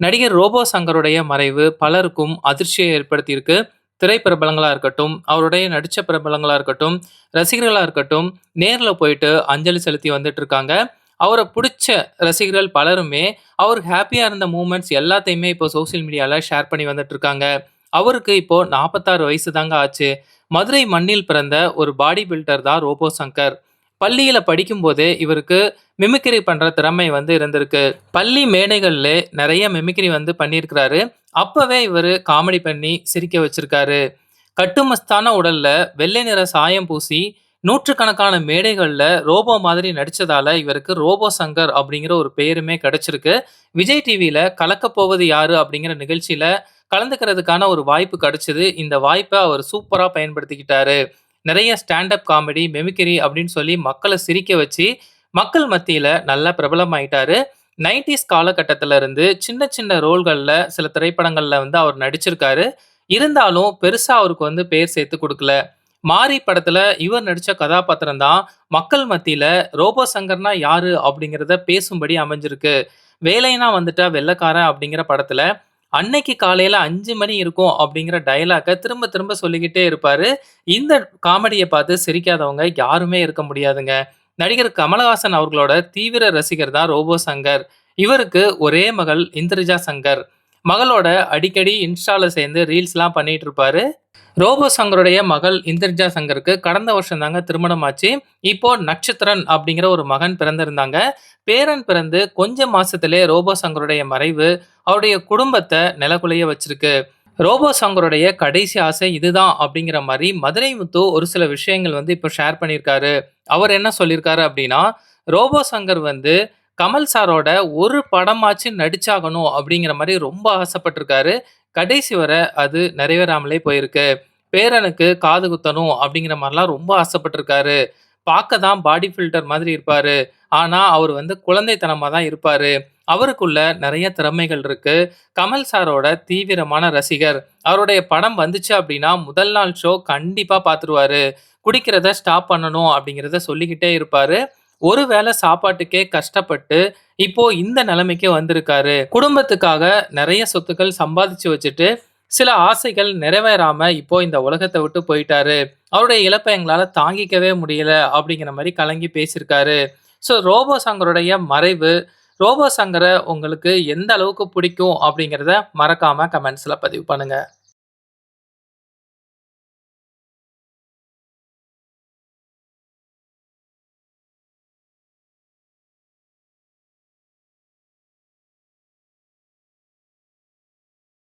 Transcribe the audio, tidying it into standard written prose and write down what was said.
நடிகர் ரோபோ சங்கருடைய மறைவு பலருக்கும் அதிர்ச்சியை ஏற்படுத்தியிருக்கு. திரைப்பிரபலங்களா இருக்கட்டும், அவருடைய நடிச்ச பிரபலங்களா இருக்கட்டும், ரசிகர்களா இருக்கட்டும், நேர்ல போயிட்டு அஞ்சலி செலுத்தி வந்துட்டு இருக்காங்க. அவர புடிச்ச ரசிகர்கள் பலருமே, அவர் ஹேப்பியா இருந்த மூமெண்ட்ஸ் எல்லாத்தையுமே இப்போ சோசியல் மீடியால ஷேர் பண்ணி வந்துட்டு இருக்காங்க. அவருக்கு இப்போ 46 வயசு தாங்க ஆச்சு. மதுரை மண்ணில் பிறந்த ஒரு பாடி பில்டர் தான் ரோபோ சங்கர். பள்ளியில படிக்கும்போதே இவருக்கு மிமிக்ரி பண்ற திறமை இருந்திருக்கு. பள்ளி மேடைகள்ல நெறைய மிமிக்ரி பண்ணியிருக்கிறாரு. அப்பவே இவரு காமெடி பண்ணி சிரிக்க வச்சிருக்காரு. கட்டுமஸ்தான உடல்ல வெள்ளை நிற சாயம் பூசி, நூற்றுக்கணக்கான மேடைகள்ல ரோபோ மாதிரி நடிச்சதால, இவருக்கு ரோபோ சங்கர் அப்படிங்கிற ஒரு பெயருமே கிடைச்சிருக்கு. விஜய் டிவில கலக்கப் போவது யாரு அப்படிங்கிற நிகழ்ச்சியில கலந்துக்கிறதுக்கான ஒரு வாய்ப்பு கிடைச்சது. இந்த வாய்ப்ப அவர் சூப்பரா பயன்படுத்திக்கிட்டாரு. நெறைய ஸ்டாண்ட் அப் காமெடி, மிமிக்ரி அப்படின்னு சொல்லி மக்கள சிரிக்க வச்சு, மக்கள் மத்தியில நல்லா பிரபலமாயிட்டாரு. 90ஸ் காலகட்டத்தில இருந்து சின்ன சின்ன ரோல்கள்ல சில திரைப்படங்கள்ல அவர் நடிச்சிருக்காரு. இருந்தாலும் பெருசா அவருக்கு பேர் சேர்த்து குடுக்கல. மாரி படத்துல இவர் நடிச்ச கதாபாத்திரம் தான் மக்கள் மத்தியில ரோபோ சங்கர்னா யாரு அப்படிங்கிறத பேசும்படி அமைஞ்சிருக்கு. வேலைனா வந்துட்டா வெள்ளைக்காரன் அப்படிங்கிற படத்துல அன்னைக்கு காலையில 5 மணி இருக்கும் அப்படிங்கிற டயலாக்க திரும்ப திரும்ப சொல்லிக்கிட்டே இருப்பாரு. இந்த காமெடிய பார்த்து சிரிக்காதவங்க யாருமே இருக்க முடியாதுங்க. நடிகர் கமலஹாசன் அவர்களோட தீவிர ரசிகர் தான் ரோபோ சங்கர். இவருக்கு ஒரே மகள் இந்திரஜா சங்கர். மகளோட அடிக்கடி இன்ஸ்டால சேர்ந்து ரீல்ஸ்லாம் பண்ணிட்டு இருப்பாரு. ரோபோ சங்கருடைய மகள் இந்திரஜா சங்கருக்கு கடந்த வருஷம் தாங்க திருமணம் ஆச்சு. இப்போ நட்சத்திரன் அப்படிங்கிற ஒரு மகன் பிறந்திருந்தாங்க. பேரன் பிறந்து கொஞ்ச மாசத்திலே ரோபோ சங்கருடைய மறைவு அவருடைய குடும்பத்த நிலகுலைய வச்சிருக்கு. ரோபோ சங்கருடைய கடைசி ஆசை இதுதான் அப்படிங்கிற மாரி மதுரை முத்து ஒரு சில விஷயங்கள் இப்போ ஷேர் பண்ணியிருக்காரு. அவர் என்ன சொல்லியிருக்காரு அப்படின்னா, ரோபோ சங்கர் கமல் சாரோட ஒரு படமாச்சு நடிச்சாகணும் அப்படிங்கிற மாரி ரொம்ப ஆசைப்பட்டிருக்காரு. கடைசி வர அது நிறைவேறாமலே போயிருக்கு. பேரனுக்கு காது குத்தணும் அப்படிங்கிற மாரிலாம் ரொம்ப ஆசைப்பட்டிருக்காரு. பார்க்க தான் பாடி பில்டர் மாதிரி இருப்பாரு. ஆனா, அவரு குழந்தைத்தனமா தான் இருப்பாரு. அவருக்குள்ள நெறைய திறமைகள் இருக்கு. கமல் சாரோட தீவிரமான ரசிகர். அவருடைய படம் வந்துச்சு அப்படின்னா, முதல் நாள் ஷோ கண்டிப்பா பார்த்துருவாரு. குடிக்கிறத ஸ்டாப் பண்ணணும் அப்படிங்கிறத சொல்லிக்கிட்டே இருப்பாரு. ஒரு வேள சாப்பாட்டுக்கே கஷ்டப்பட்டு, இப்போ இந்த நிலைமைக்கு வந்திருக்காரு. குடும்பத்துக்காக நெறைய சொத்துக்கள் சம்பாதிச்சு வச்சுட்டு, சில ஆசைகள் நிறைவேறாம இப்போ இந்த உலகத்த விட்டு போயிட்டாரு. அவருடைய இழப்ப எங்களால தாங்கிக்கவே முடியல அப்படிங்கிற மாரி கலங்கி பேசியிருக்காரு. ஸோ ரோபோ சங்கருடைய மறைவு, ரோபோ சங்கர உங்களுக்கு எந்த அளவுக்கு பிடிக்கும் அப்படிங்கிறத மறக்காம கமெண்ட்ஸ்ல பதிவு பண்ணுங்க.